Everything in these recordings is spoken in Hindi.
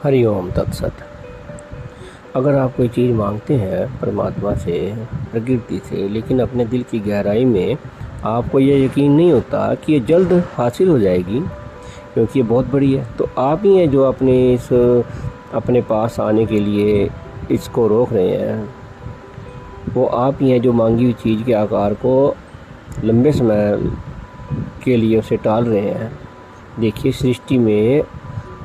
हरिओम तत्सत। अगर आप कोई चीज़ मांगते हैं परमात्मा से, प्रकृति से, लेकिन अपने दिल की गहराई में आपको यह यकीन नहीं होता कि ये जल्द हासिल हो जाएगी क्योंकि ये बहुत बड़ी है, तो आप ही हैं जो अपने पास आने के लिए इसको रोक रहे हैं। वो आप ही हैं जो मांगी हुई चीज़ के आकार को लंबे समय के लिए उसे टाल रहे हैं। देखिए, सृष्टि में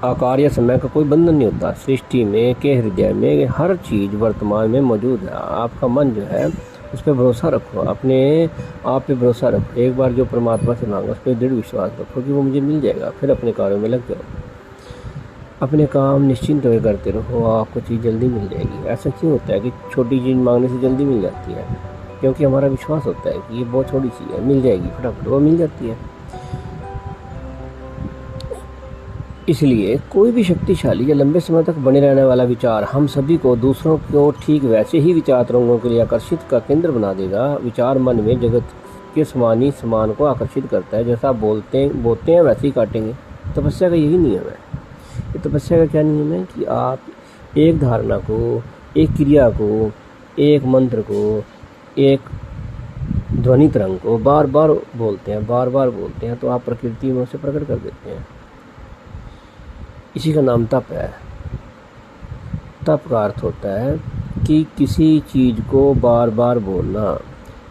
आकार या समय का कोई बंधन नहीं होता। सृष्टि में के हृदय में हर चीज़ वर्तमान में मौजूद है। आपका मन जो है उस पर भरोसा रखो, अपने आप पे भरोसा रखो। एक बार जो परमात्मा से मांगो उस पर दृढ़ विश्वास रखो कि वो मुझे मिल जाएगा। फिर अपने कार्यों में लग जाओ, अपने काम निश्चिंत होकर करते रहो, आपको चीज़ जल्दी मिल जाएगी। ऐसा क्यों होता है कि छोटी चीज़ मांगने से जल्दी मिल जाती है? क्योंकि हमारा विश्वास होता है कि ये बहुत छोटी चीज़ है, मिल जाएगी, फटाफट वो मिल जाती है। इसलिए कोई भी शक्तिशाली या लंबे समय तक बने रहने वाला विचार हम सभी को दूसरों को ठीक वैसे ही विचार तरंगों के लिए आकर्षित का केंद्र बना देगा। विचार मन में जगत के समान को आकर्षित करता है। जैसा बोलते हैं वैसे ही काटेंगे। तपस्या का यही नियम है। ये तपस्या का क्या नियम है कि आप एक धारणा को, एक क्रिया को, एक मंत्र को, एक ध्वनि तरंग को बार बार बोलते हैं तो आप प्रकृति में उसे प्रकट कर देते हैं। इसी का नाम तप है। तप का अर्थ होता है कि किसी चीज़ को बार बार बोलना,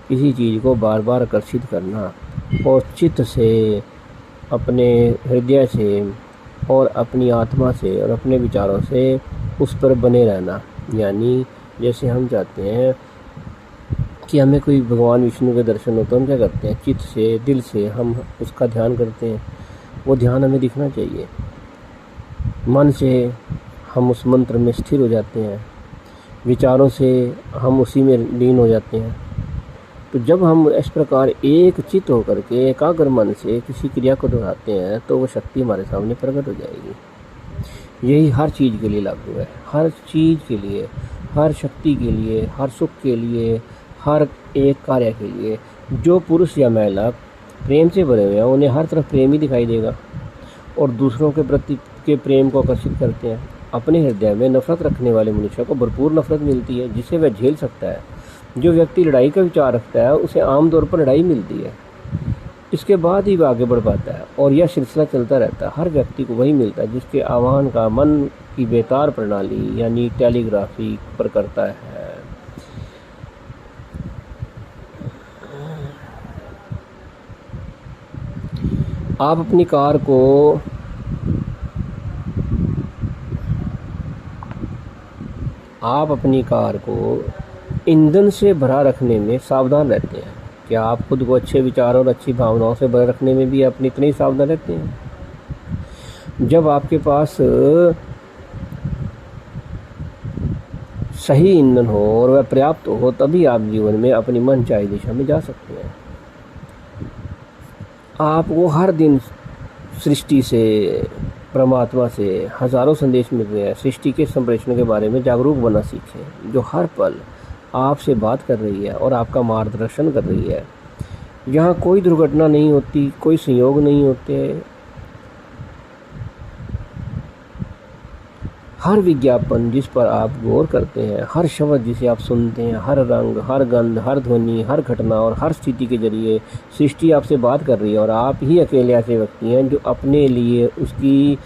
किसी चीज़ को बार बार आकर्षित करना और चित्त से, अपने हृदय से और अपनी आत्मा से और अपने विचारों से उस पर बने रहना। यानी जैसे हम चाहते हैं कि हमें कोई भगवान विष्णु के दर्शन हो तो हम क्या करते हैं? चित्त से, दिल से हम उसका ध्यान करते हैं। वो ध्यान हमें दिखना चाहिए। मन से हम उस मंत्र में स्थिर हो जाते हैं, विचारों से हम उसी में लीन हो जाते हैं। तो जब हम इस प्रकार एक चित्त होकर के एकाग्र मन से किसी क्रिया को दोहराते हैं तो वो शक्ति हमारे सामने प्रकट हो जाएगी। यही हर चीज़ के लिए लागू है। हर चीज़ के लिए, हर शक्ति के लिए, हर सुख के लिए, हर एक कार्य के लिए। जो पुरुष या महिला प्रेम से भरे हुए हैं उन्हें हर तरफ प्रेम ही दिखाई देगा और दूसरों के प्रति के प्रेम को आकर्षित करते हैं। अपने हृदय में नफरत रखने वाले मनुष्य को भरपूर नफरत मिलती है जिसे वह झेल सकता है। जो व्यक्ति लड़ाई का विचार रखता है उसे आमतौर पर लड़ाई मिलती है, इसके बाद ही वह आगे बढ़ पाता है और यह सिलसिला चलता रहता है। हर व्यक्ति को वही मिलता है जिसके आह्वान का मन की बेतार प्रणाली यानी टेलीग्राफी पर करता है। आप अपनी कार को ईंधन से भरा रखने में सावधान रहते हैं। क्या आप खुद को अच्छे विचारों और अच्छी भावनाओं से भरा रखने में भी अपनी इतने ही सावधान रहते हैं? जब आपके पास सही ईंधन हो और वह पर्याप्त हो तभी आप जीवन में अपनी मनचाही दिशा में जा सकते हैं। आपको हर दिन सृष्टि से, परमात्मा से हजारों संदेश मिल रहे हैं। सृष्टि के संप्रेषण के बारे में जागरूक बनना सीखें, जो हर पल आपसे बात कर रही है और आपका मार्गदर्शन कर रही है। यहाँ कोई दुर्घटना नहीं होती, कोई संयोग नहीं होते। हर विज्ञापन जिस पर आप गौर करते हैं, हर शब्द जिसे आप सुनते हैं, हर रंग, हर गंध, हर ध्वनि, हर घटना और हर स्थिति के जरिए सृष्टि आपसे बात कर रही है और आप ही अकेले ऐसे व्यक्ति हैं जो अपने लिए उसकी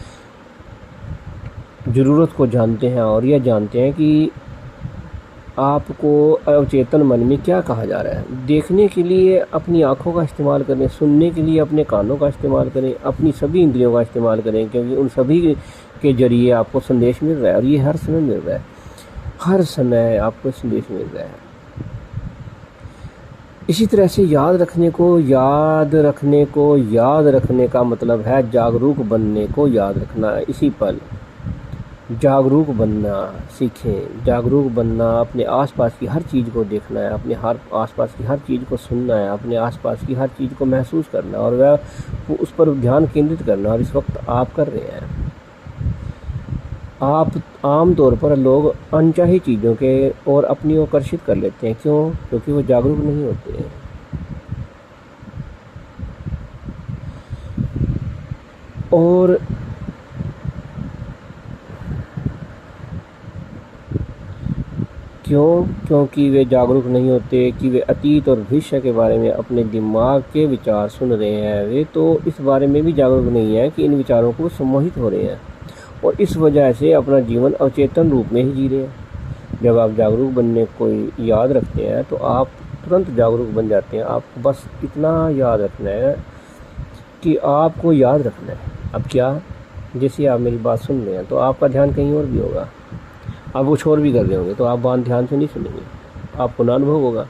ज़रूरत को जानते हैं और यह जानते हैं कि आपको अवचेतन मन में क्या कहा जा रहा है। देखने के लिए अपनी आँखों का इस्तेमाल करें, सुनने के लिए अपने कानों का इस्तेमाल करें, अपनी सभी इंद्रियों का इस्तेमाल करें, क्योंकि उन सभी के जरिए आपको संदेश मिल रहा है और ये हर समय मिल रहा है। हर समय आपको संदेश मिल रहा है। इसी तरह से याद रखने का मतलब है जागरूक बनने को याद रखना। इसी पल जागरूक बनना सीखें। जागरूक बनना, अपने आसपास की हर चीज़ को देखना है, अपने आसपास की हर चीज़ को सुनना है, अपने आसपास की हर चीज़ को महसूस करना और वह उस पर ध्यान केंद्रित करना। और इस वक्त आप कर रहे हैं। आप आमतौर पर लोग अनचाही चीज़ों के और अपनी ओर आकर्षित कर लेते हैं। क्यों? क्योंकि वो जागरूक नहीं होते हैं। और क्यों? क्योंकि वे जागरूक नहीं होते कि वे अतीत और भविष्य के बारे में अपने दिमाग के विचार सुन रहे हैं। वे तो इस बारे में भी जागरूक नहीं है कि इन विचारों को सम्मोहित हो रहे हैं और इस वजह से अपना जीवन अचेतन रूप में ही जी रहे हैं। जब आप जागरूक बनने को याद रखते हैं तो आप तुरंत जागरूक बन जाते हैं। आपको बस इतना याद रखना है कि आपको याद रखना है। अब क्या, जैसे आप मेरी बात सुन रहे हैं तो आपका ध्यान कहीं और भी होगा, आप कुछ और भी कर रहे होंगे, तो आप बात ध्यान से नहीं सुनेंगे, आपको ना अनुभव होगा।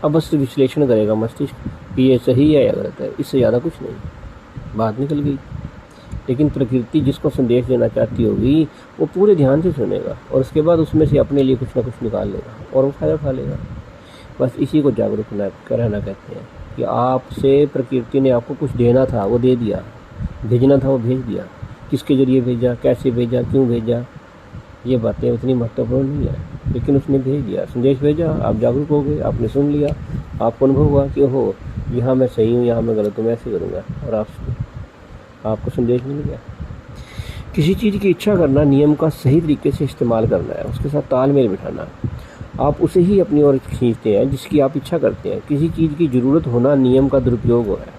अब बस विश्लेषण करेगा मस्तिष्क कि ये सही है या गलत है, इससे ज़्यादा कुछ नहीं, बात निकल गई। लेकिन प्रकृति जिसको संदेश देना चाहती होगी वो पूरे ध्यान से सुनेगा और उसके बाद उसमें से अपने लिए कुछ ना कुछ निकाल लेगा और वो फायदा उठा लेगा। बस इसी को जागरूक रहना कहते हैं कि आपसे प्रकृति ने आपको कुछ देना था वो दे दिया, भेजना था वो भेज दिया। किसके ज़रिए भेजा, कैसे भेजा, क्यों भेजा, ये बातें उतनी महत्वपूर्ण नहीं है, लेकिन उसने भेज दिया, संदेश भेजा, आप जागरूक हो गए, आपने सुन लिया, आपको अनुभव हुआ कि ओहो यहाँ मैं सही हूँ, यहाँ मैं गलत हूँ, मैं ऐसे करूँगा, और आपको संदेश मिल गया। किसी चीज़ की इच्छा करना नियम का सही तरीके से इस्तेमाल करना है, उसके साथ तालमेल बिठाना। आप उसे ही अपनी ओर खींचते हैं जिसकी आप इच्छा करते हैं। किसी चीज़ की ज़रूरत होना नियम का दुरुपयोग है।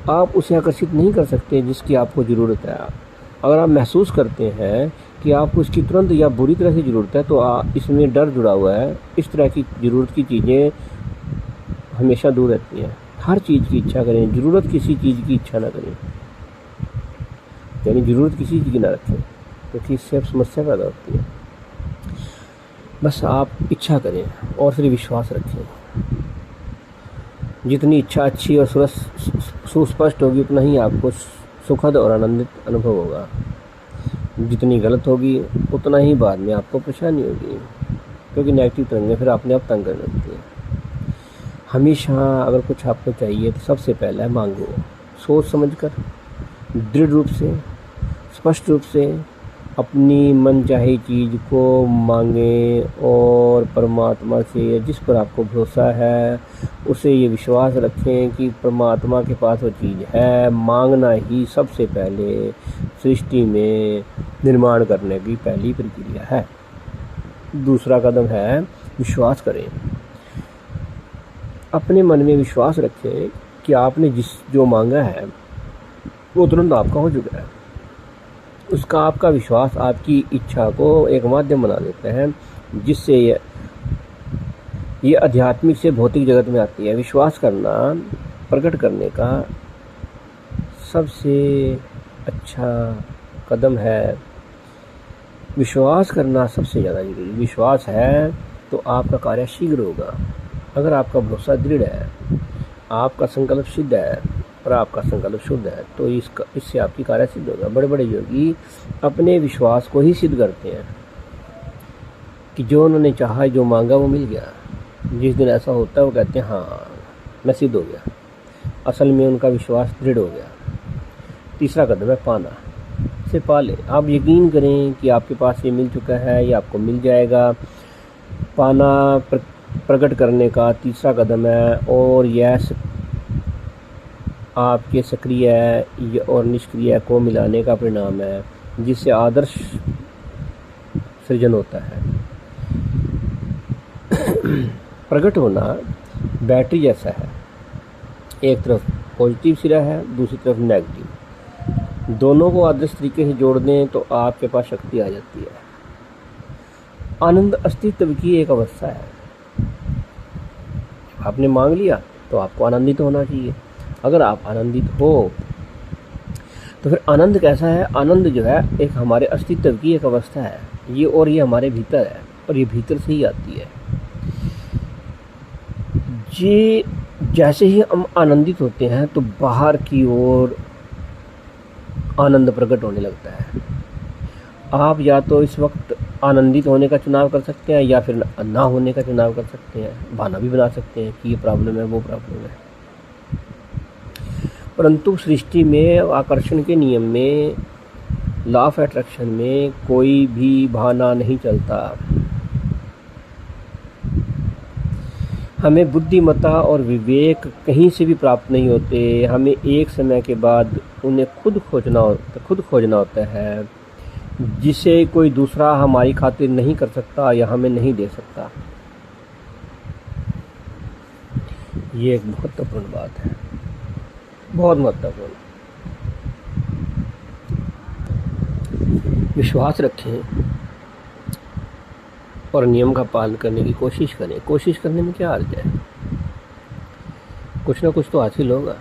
आप उसे आकर्षित नहीं कर सकते जिसकी आपको ज़रूरत है। अगर आप महसूस करते हैं कि आपको इसकी तुरंत या बुरी तरह से ज़रूरत है तो इसमें डर जुड़ा हुआ है। इस तरह की ज़रूरत की चीज़ें हमेशा दूर रहती हैं। हर चीज़ की इच्छा करें, ज़रूरत किसी चीज़ की इच्छा ना करें, यानी ज़रूरत किसी चीज़ की ना रखें, क्योंकि इससे अब समस्या पैदा होती है। बस आप इच्छा करें और फिर विश्वास रखें। जितनी इच्छा अच्छी और सुस्पष्ट होगी उतना ही आपको सुखद और आनंदित अनुभव होगा। जितनी गलत होगी उतना ही बाद में आपको परेशानी होगी, क्योंकि नेगेटिव तरंगें फिर अपने आप तंग करने लगती हैं। हमेशा अगर कुछ आपको चाहिए तो सबसे पहले मांगो, सोच समझकर, दृढ़ रूप से, स्पष्ट रूप से अपनी मनचाही चीज़ को मांगें और परमात्मा से, जिस पर आपको भरोसा है, उसे ये विश्वास रखें कि परमात्मा के पास वो चीज़ है। मांगना ही सबसे पहले सृष्टि में निर्माण करने की पहली प्रक्रिया है। दूसरा कदम है विश्वास करें। अपने मन में विश्वास रखें कि आपने जो मांगा है वो तुरंत आपका हो चुका है। उसका आपका विश्वास आपकी इच्छा को एक माध्यम बना देता है जिससे ये आध्यात्मिक से भौतिक जगत में आती है। विश्वास करना प्रकट करने का सबसे अच्छा कदम है। विश्वास करना सबसे ज़्यादा जरूरी। विश्वास है तो आपका कार्य शीघ्र होगा। अगर आपका भरोसा दृढ़ है, आपका संकल्प सिद्ध है और आपका संकल्प शुद्ध है तो इससे आपकी कार्य सिद्ध होगा। बड़े बड़े योगी अपने विश्वास को ही सिद्ध करते हैं कि जो उन्होंने चाहा, जो मांगा वो मिल गया। जिस दिन ऐसा होता है वो कहते हैं हाँ मैं सिद्ध हो गया। असल में उनका विश्वास दृढ़ हो गया। तीसरा कदम है पाना। से पा लें। आप यकीन करें कि आपके पास ये मिल चुका है, ये आपको मिल जाएगा। पाना प्रकट करने का तीसरा कदम है और यह आपके सक्रिय और निष्क्रिय को मिलाने का परिणाम है, जिससे आदर्श सृजन होता है। प्रकट होना बैटरी जैसा है, एक तरफ पॉजिटिव सिरा है, दूसरी तरफ नेगेटिव। दोनों को आदर्श तरीके से जोड़ दें तो आपके पास शक्ति आ जाती है। आनंद अस्तित्व की एक अवस्था है। आपने मांग लिया तो आपको आनंदित होना चाहिए। अगर आप आनंदित हो तो फिर आनंद कैसा है? आनंद जो है एक हमारे अस्तित्व की एक अवस्था है। ये हमारे भीतर है और ये भीतर से ही आती है। ये जैसे ही हम आनंदित होते हैं तो बाहर की ओर आनंद प्रकट होने लगता है। आप या तो इस वक्त आनंदित होने का चुनाव कर सकते हैं या फिर ना होने का चुनाव कर सकते हैं। बहाना भी बना सकते हैं कि ये प्रॉब्लम है, वो प्रॉब्लम है। परंतु सृष्टि में, आकर्षण के नियम में, लॉ ऑफ अट्रैक्शन में कोई भी बहाना नहीं चलता। हमें बुद्धिमत्ता और विवेक कहीं से भी प्राप्त नहीं होते। हमें एक समय के बाद उन्हें खुद खोजना होता है। जिसे कोई दूसरा हमारी खातिर नहीं कर सकता या हमें नहीं दे सकता। ये एक महत्वपूर्ण बात है, बहुत महत्वपूर्ण। विश्वास रखें और नियम का पालन करने की कोशिश करें। कोशिश करने में क्या अर्थ है, कुछ ना कुछ तो हासिल होगा।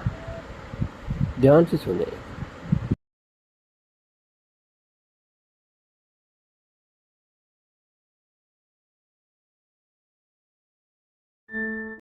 ध्यान से सुने।